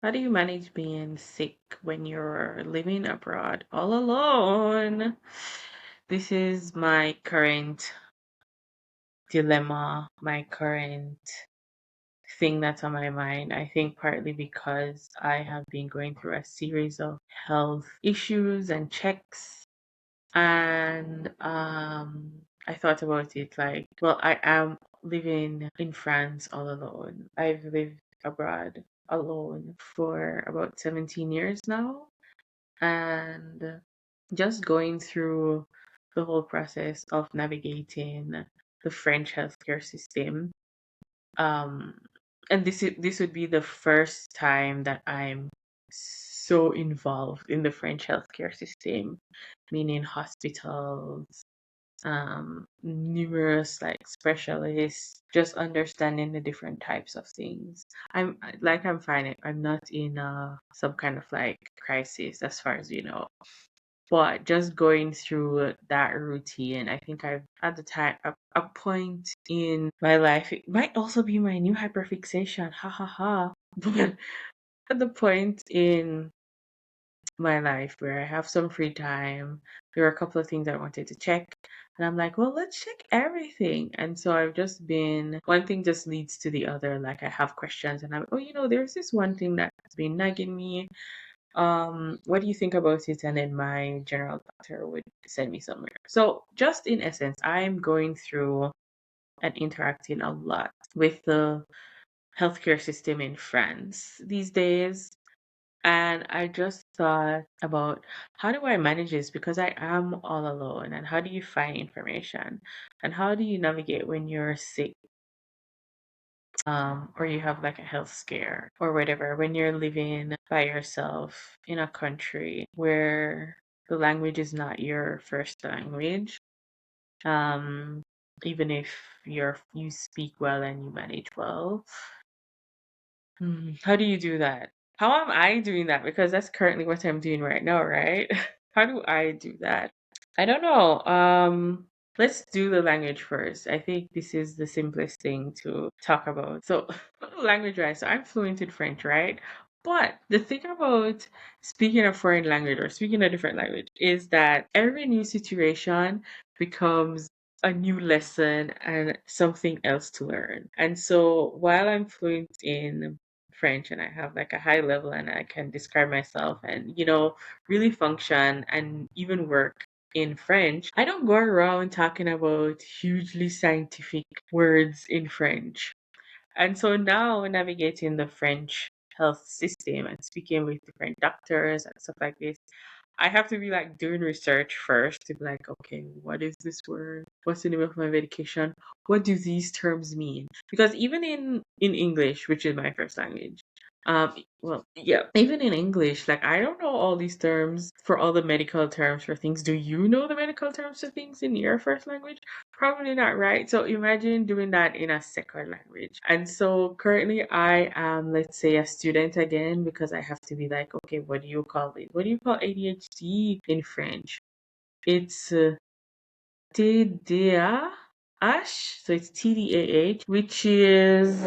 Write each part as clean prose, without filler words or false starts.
How do you manage being sick when you're living abroad all alone? This is my current dilemma, my current thing that's on my mind. I think partly because I have been going through a series of health issues and checks. And I thought about it like, well, I am living in France all alone. I've lived abroad alone for about 17 years now. And just going through the whole process of navigating the French healthcare system. Um, and this would be the first time that I'm so involved in the French healthcare system, meaning hospitals, numerous like specialists, just understanding the different types of things. I'm fine. I'm not in some kind of like crisis as far as you know. But just going through that routine, I think I've at the time a point in my life. It might also be my new hyperfixation. Ha ha ha. But at the point in my life where I have some free time. There are a couple of things I wanted to check. And I'm like, well, let's check everything. And so I've just been, one thing just leads to the other. Like I have questions and I'm, oh, there's this one thing that's been nagging me. What do you think about it? And then my general doctor would send me somewhere. So just in essence, I'm going through and interacting a lot with the healthcare system in France these days. And I just thought about how do I manage this because I am all alone, and how do you find information, and how do you navigate when you're sick, or you have like a health scare or whatever, when you're living by yourself in a country where the language is not your first language, um, even if you speak well and you manage well. How do you do that? How am I doing that? Because that's currently what I'm doing right now, right? How do I do that? I don't know. Let's do the language first. I think this is the simplest thing to talk about. So, language, right? So I'm fluent in French, right? But the thing about speaking a foreign language or speaking a different language is that every new situation becomes a new lesson and something else to learn. And so while I'm fluent in French and I have like a high level and I can describe myself and, really function and even work in French, I don't go around talking about hugely scientific words in French. And so now navigating the French health system and speaking with different doctors and stuff like this, I have to be like doing research first to be like, okay, what is this word? What's the name of my medication? What do these terms mean? Because even in English, which is my first language, well, yeah, even in English, like I don't know all these terms for all the medical terms for things. Do you know the medical terms for things in your first language? Probably not, right? So imagine doing that in a second language. And so currently I am, let's say, a student again because I have to be like, okay, what do you call it? What do you call ADHD in French? It's TDAH, so it's TDAH, which is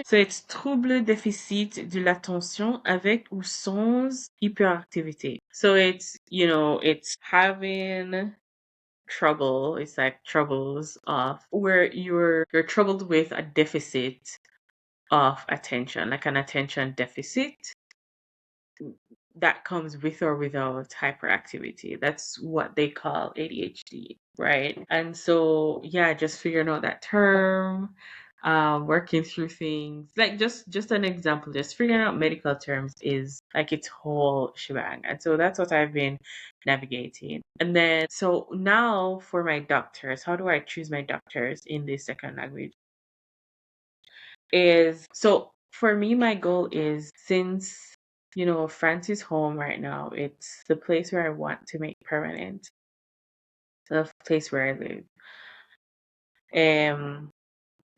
so it's trouble déficit de l'attention avec ou sans hyperactivité. So it's having trouble. It's like troubles of where you're troubled with a deficit of attention, like an attention deficit that comes with or without hyperactivity. That's what they call ADHD, right? And so, yeah, just figuring out that term, working through things. Like just an example, just figuring out medical terms is like its whole shebang. And so that's what I've been navigating. And then, so now for my doctors, how do I choose my doctors in this second language? Is so for me, my goal is since France is home right now, it's the place where I want to make permanent, the place where I live.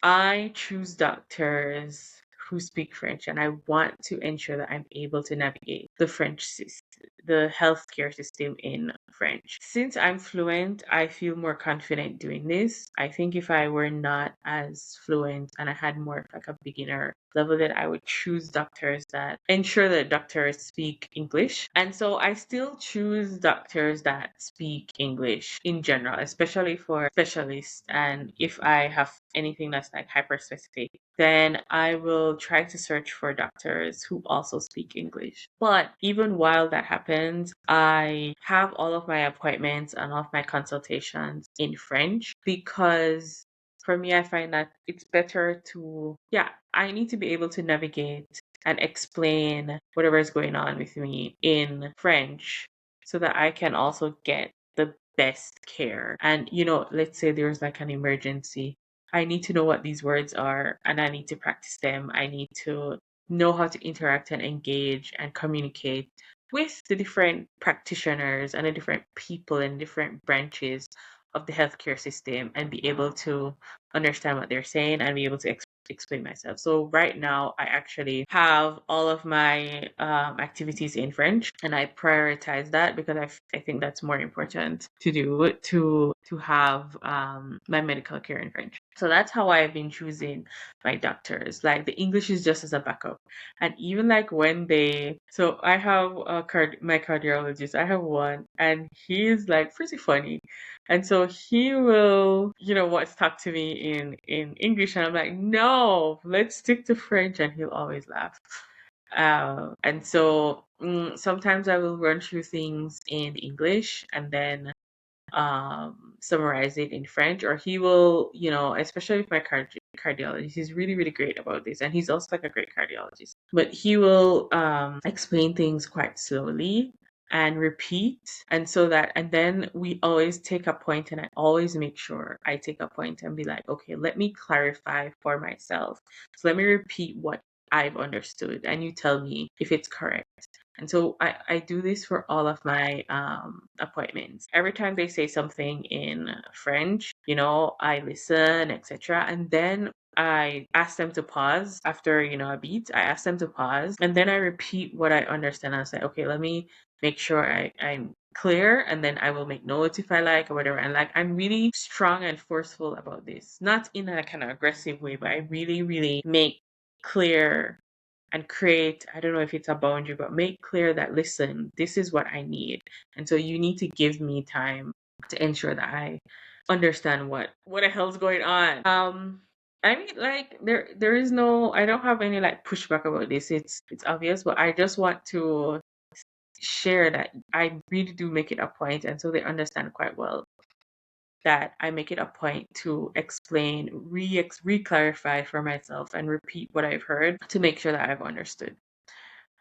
I choose doctors who speak French, and I want to ensure that I'm able to navigate the French system, the healthcare system in French. Since I'm fluent, I feel more confident doing this. I think if I were not as fluent and I had more of like a beginner level, that I would choose doctors that ensure that doctors speak English. And so I still choose doctors that speak English in general, especially for specialists. And if I have anything that's like hyper specific, then I will try to search for doctors who also speak English. But even while that happens, I have all of my appointments and all of my consultations in French because for me, I find that it's better to, yeah, I need to be able to navigate and explain whatever is going on with me in French so that I can also get the best care. And, let's say there's like an emergency. I need to know what these words are and I need to practice them. I need to know how to interact and engage and communicate with the different practitioners and the different people in different branches of the healthcare system and be able to understand what they're saying and be able to explain myself. So right now, I actually have all of my activities in French, and I prioritize that because I think that's more important to do to have my medical care in French. So that's how I've been choosing my doctors. Like the English is just as a backup, and even like when so I have my cardiologist. I have one, and he's like pretty funny. And so he will, want to talk to me in English, and I'm like, no, let's stick to French, and he'll always laugh. And so sometimes I will run through things in English and then summarize it in French, or he will, especially with my cardiologist, he's really, really great about this. And he's also like a great cardiologist, but he will explain things quite slowly and repeat. And then we always take a point, and I always make sure I take a point and be like, okay, let me clarify for myself. So let me repeat what I've understood, and you tell me if it's correct. And so I do this for all of my appointments. Every time they say something in French, I listen, etc. And then I ask them to pause after, a beat. I ask them to pause and then I repeat what I understand. I say, okay, let me make sure I'm clear, and then I will make notes if I like or whatever. And like I'm really strong and forceful about this. Not in a kind of aggressive way, but I really, really make clear and create, I don't know if it's a boundary, but make clear that, listen, this is what I need. And so you need to give me time to ensure that I understand what the hell's going on. I mean, like there is no, I don't have any like pushback about this. It's obvious, but I just want to share that I really do make it a point, and so they understand quite well that I make it a point to explain, re-clarify for myself and repeat what I've heard to make sure that I've understood.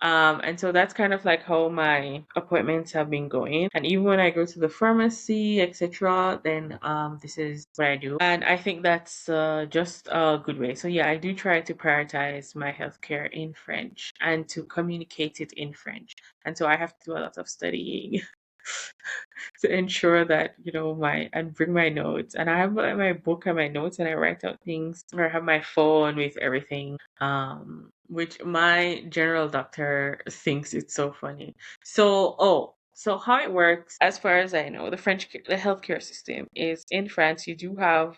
And so that's kind of like how my appointments have been going. And even when I go to the pharmacy, etc., then this is what I do. And I think that's just a good way. So yeah, I do try to prioritize my healthcare in French and to communicate it in French. And so I have to do a lot of studying to ensure that and bring my notes, and I have my book and my notes, and I write out things, or I have my phone with everything, which my general doctor thinks it's so funny. So how it works, as far as I know, the healthcare system is in France. You do have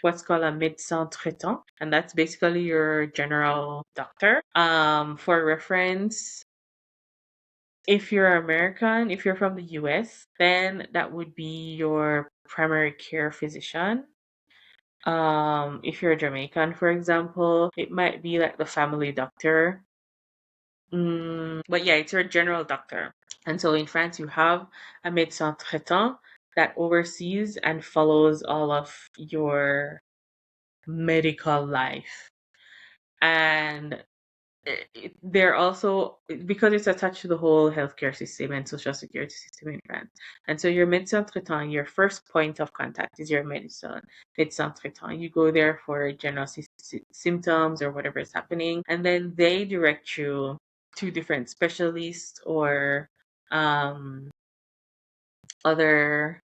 what's called a médecin traitant, and that's basically your general doctor. For reference, if you're American, if you're from the US, then that would be your primary care physician. If you're Jamaican, for example, it might be like the family doctor. But yeah, it's your general doctor. And so in France, you have a médecin traitant that oversees and follows all of your medical life. And they're also, because it's attached to the whole healthcare system and social security system in France. And so your médecin traitant, your first point of contact is your médecin traitant. You go there for general symptoms or whatever is happening, and then they direct you to different specialists or other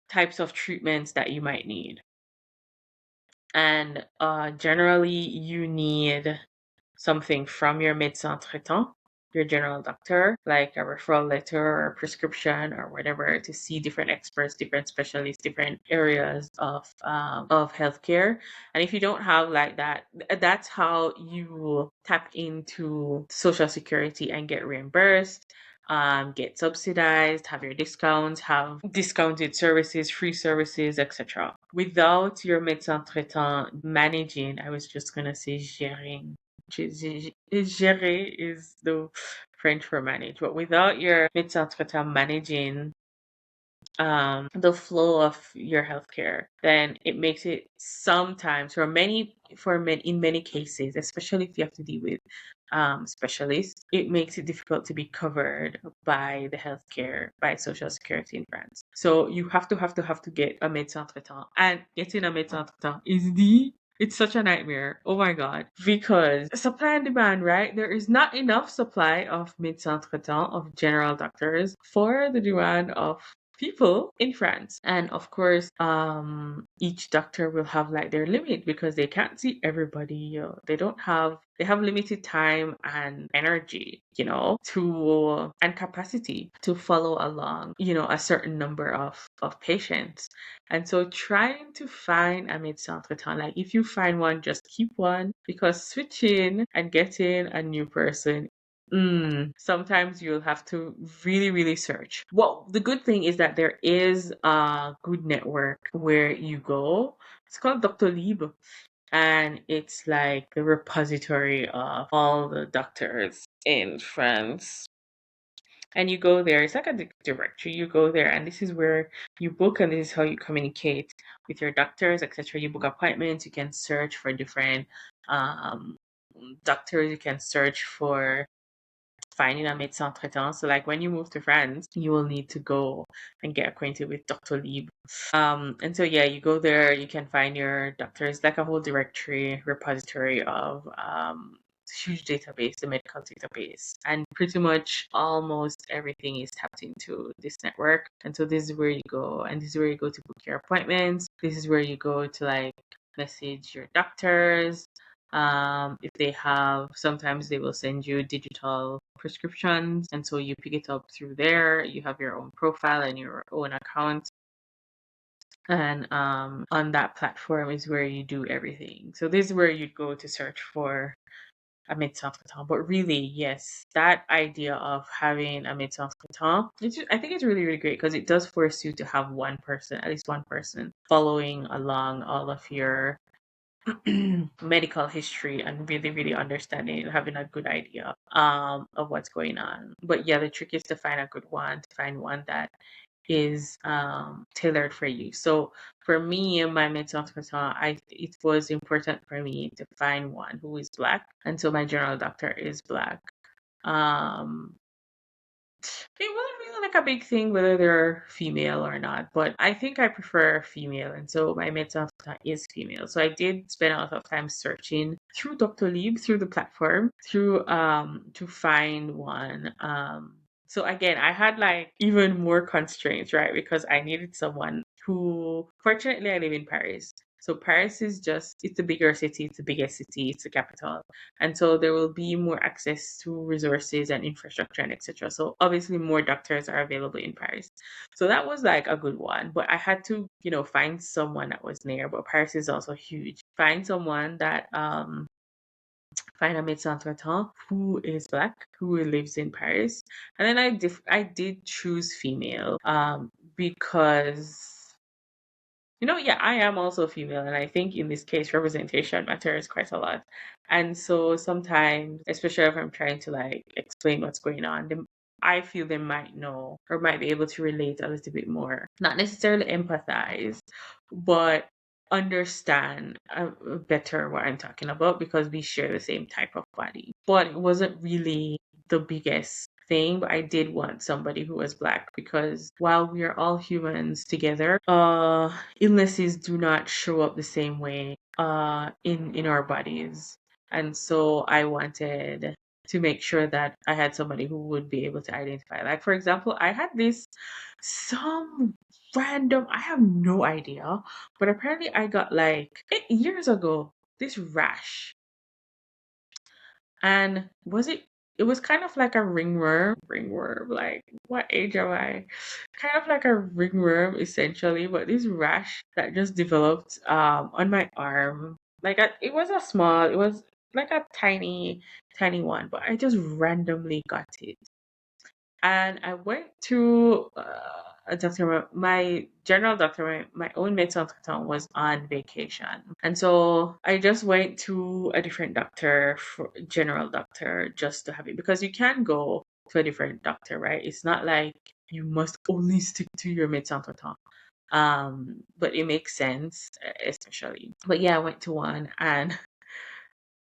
types of treatments that you might need. And generally, you need something from your médecin traitant. your general doctor, like a referral letter or a prescription or whatever, to see different experts, different specialists, different areas of healthcare. And if you don't have like that, that's how you tap into Social Security and get reimbursed, get subsidized, have your discounts, have discounted services, free services, etc. Without your médecin traitant managing, I was just gonna say gérer. Gérer is the French for manage, but without your médecin traitant managing the flow of your healthcare, then it makes it sometimes in many cases, especially if you have to deal with specialists, it makes it difficult to be covered by the healthcare by Social Security in France. So you have to get a médecin traitant, and getting a médecin traitant it's such a nightmare. Oh my God. Because supply and demand, right? There is not enough supply of médecins traitants, of general doctors, for the demand of people in France. And of course, each doctor will have like their limit because they can't see everybody. They have limited time and energy, and capacity to follow along, a certain number of patients. And so trying to find a médecin traitant, like if you find one, just keep one, because switching and getting a new person, sometimes you'll have to really, really search. Well, the good thing is that there is a good network where you go. It's called Dr. Libre, and it's like the repository of all the doctors in France. And you go there, it's like a directory. You go there, and this is where you book, and this is how you communicate with your doctors, etc. You book appointments, you can search for different um, doctors, you can search for finding a médecin traitant. So like when you move to France, you will need to go and get acquainted with Dr. Libre. And so yeah, you go there, you can find your doctors, like a whole directory repository of huge database, the medical database. And pretty much almost everything is tapped into this network. And so this is where you go, and this is where you go to book your appointments. This is where you go to like message your doctors. If they have, sometimes they will send you digital prescriptions, and so you pick it up through there. You have your own profile and your own account, and on that platform is where you do everything. So this is where you'd go to search for a médecin traitant. But really, yes, that idea of having a médecin traitant, I think it's really, really great, because it does force you to have one person, at least one person, following along all of your medical history, and really, really understanding and having a good idea of what's going on. But yeah, the trick is to find a good one, to find one that is tailored for you. So for me and my mental hospital, it was important for me to find one who is Black, and so my general doctor is Black. Um, it wasn't really like a big thing whether they're female or not, but I think I prefer female, and so my mental is female. So I did spend a lot of time searching through Dr. Lieb, through the platform, through to find one. So again, I had like even more constraints, right? Because I needed someone who, fortunately, I live in Paris. So Paris is it's a bigger city, it's the biggest city, it's the capital. And so there will be more access to resources and infrastructure and etc. So obviously more doctors are available in Paris. So that was like a good one. But I had to, find someone that was near. But Paris is also huge. Find someone that find a médecin traitant who is Black, who lives in Paris. And then I did choose female because yeah, I am also female, and I think in this case, representation matters quite a lot. And so sometimes, especially if I'm trying to like explain what's going on, I feel they might know or might be able to relate a little bit more. Not necessarily empathize, but understand better what I'm talking about, because we share the same type of body. But it wasn't really the biggest thing, but I did want somebody who was Black, because while we are all humans together, illnesses do not show up the same way in our bodies. And so I wanted to make sure that I had somebody who would be able to identify. Like, for example, I had some random, I have no idea, but apparently I got like 8 years ago this rash. And it was kind of like a ringworm, like what age am I? Kind of like a ringworm essentially, but this rash that just developed on my arm. It was like a tiny one, but I just randomly got it. And I went to a doctor, my general doctor, my own medicine consultant was on vacation. And so I just went to a different doctor, for general doctor, just to have it because you can go to a different doctor, right? It's not like you must only stick to your medicine consultant. But it makes sense, especially. But yeah, I went to one and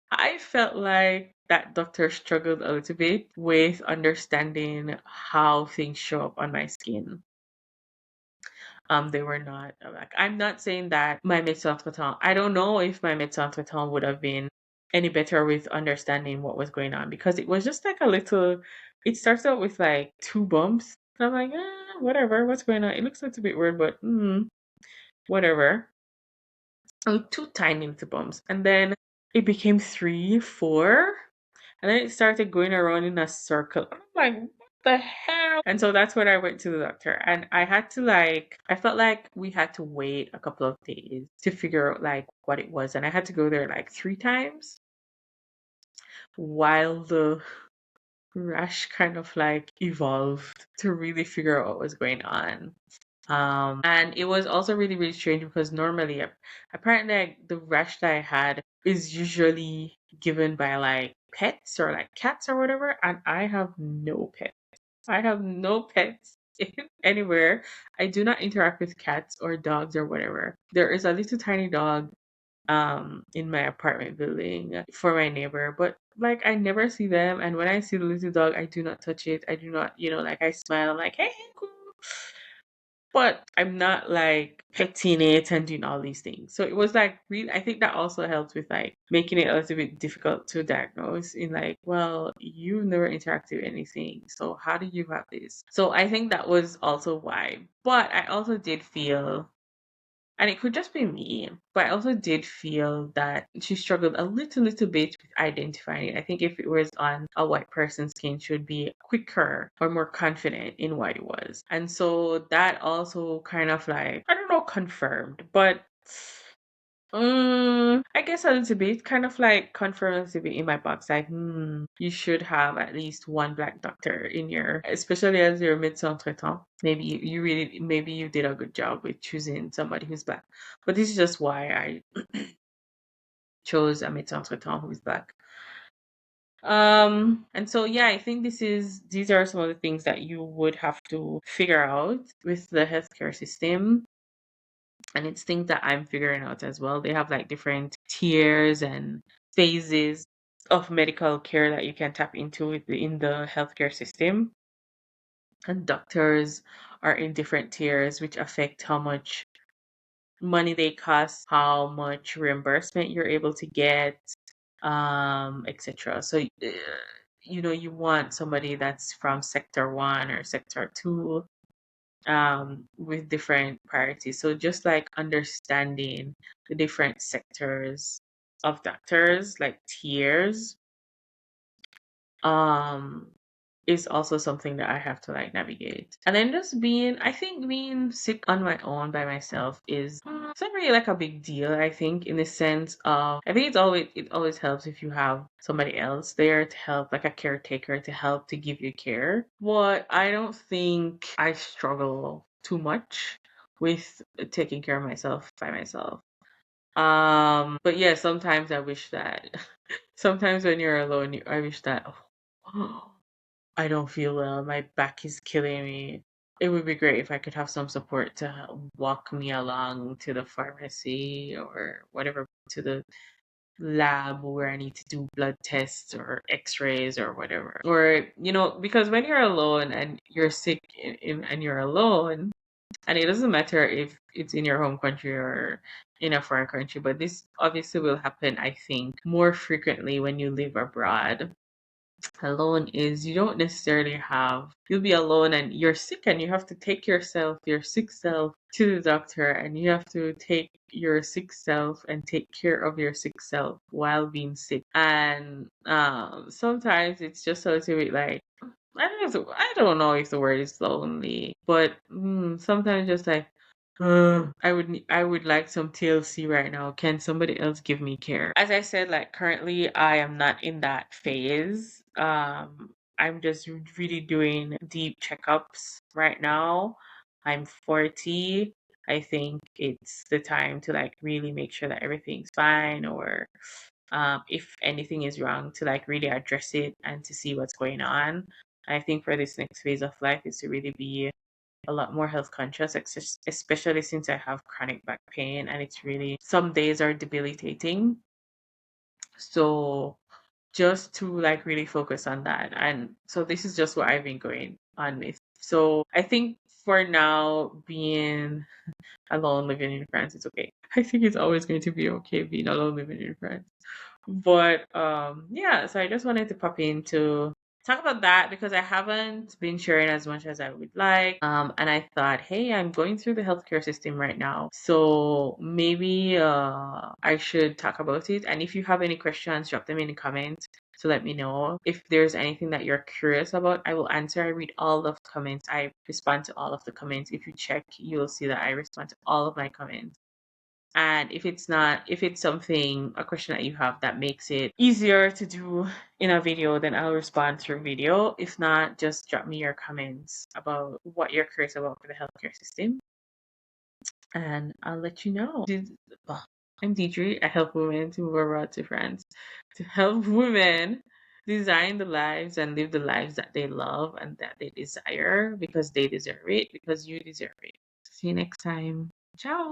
I felt like that doctor struggled a little bit with understanding how things show up on my skin. They were not like I'm not saying that my médecin traitant. I don't know if my médecin traitant would have been any better with understanding what was going on because it was just like a little. It starts out with like two bumps. And I'm like, whatever, what's going on? It looks a little bit weird, but whatever. Oh, two tiny little bumps, and then it became three, four. And then it started going around in a circle. I'm like, what the hell? And so that's when I went to the doctor. And I had to I felt like we had to wait a couple of days to figure out like what it was. And I had to go there like three times while the rash kind of like evolved to really figure out what was going on. And it was also really, really strange because normally, apparently, like, the rash that I had is usually given by like pets or like cats or whatever, and I have no pets. I have no pets anywhere. I do not interact with cats or dogs or whatever. There is a little tiny dog in my apartment building for my neighbor, but like I never see them, and when I see the little dog, I do not touch it. I do not, like I smile, I'm like, hey, cool. But I'm not like petting it and doing all these things. So it was like really, I think that also helped with like making it a little bit difficult to diagnose in like, well, you've never interacted with anything. So how do you have this? So I think that was also why. But I also did feel, and it could just be me, but I also did feel that she struggled a little bit with identifying it. I think if it was on a white person's skin, she would be quicker or more confident in what it was. And so that also kind of like, I don't know, confirmed, but I guess a little bit, kind of like confirmed a little bit in my box, like, you should have at least one black doctor in your, especially as your médecin traitant. Maybe maybe you did a good job with choosing somebody who's black. But this is just why I chose a médecin traitant who is black. And so yeah, I think these are some of the things that you would have to figure out with the healthcare system, and it's things that I'm figuring out as well. They have like different tiers and phases of medical care that you can tap into in the healthcare system. And doctors are in different tiers, which affect how much money they cost, how much reimbursement you're able to get, etc. So, you want somebody that's from sector one or sector two, with different priorities. So just like understanding the different sectors of doctors, like tiers, um, is also something that I have to like navigate. And then just I think being sick on my own by myself is it's not really like a big deal, I think, in the sense of I think it always helps if you have somebody else there to help, like a caretaker to help to give you care. But I don't think I struggle too much with taking care of myself by myself. But yeah, sometimes I wish that sometimes when you're alone, I wish that I don't feel well. My back is killing me. It would be great if I could have some support to walk me along to the pharmacy or whatever, to the lab where I need to do blood tests or x-rays or whatever. Or, because when you're alone and you're sick and you're alone, and it doesn't matter if it's in your home country or in a foreign country, but this obviously will happen, I think, more frequently when you live abroad. alone is you don't necessarily you'll be alone and you're sick and you have to take yourself, your sick self, to the doctor, and you have to take your sick self and take care of your sick self while being sick. And sometimes it's just a little bit like, I don't know if the word is lonely, but sometimes just like, I would like some TLC right now. Can somebody else give me care? As I said, like currently I am not in that phase. I'm just really doing deep checkups right now. I'm 40. I think it's the time to like really make sure that everything's fine, or if anything is wrong, to like really address it and to see what's going on. I think for this next phase of life is to really be a lot more health conscious, especially since I have chronic back pain and it's really, some days are debilitating. So just to like really focus on that. And so this is just what I've been going on with. So I think for now, being alone living in France is okay. I think it's always going to be okay being alone living in France. But yeah, so I just wanted to pop in to talk about that because I haven't been sharing as much as I would like. And I thought, hey, I'm going through the healthcare system right now. So maybe I should talk about it. And if you have any questions, drop them in the comments to let me know. If there's anything that you're curious about, I will answer. I read all of the comments. I respond to all of the comments. If you check, you'll see that I respond to all of my comments. And if it's something, a question that you have that makes it easier to do in a video, then I'll respond through video. If not, just drop me your comments about what you're curious about for the healthcare system, and I'll let you know. I'm Diedre. I help women to move abroad to France to help women design the lives and live the lives that they love and that they desire because they deserve it, because you deserve it. See you next time. Ciao.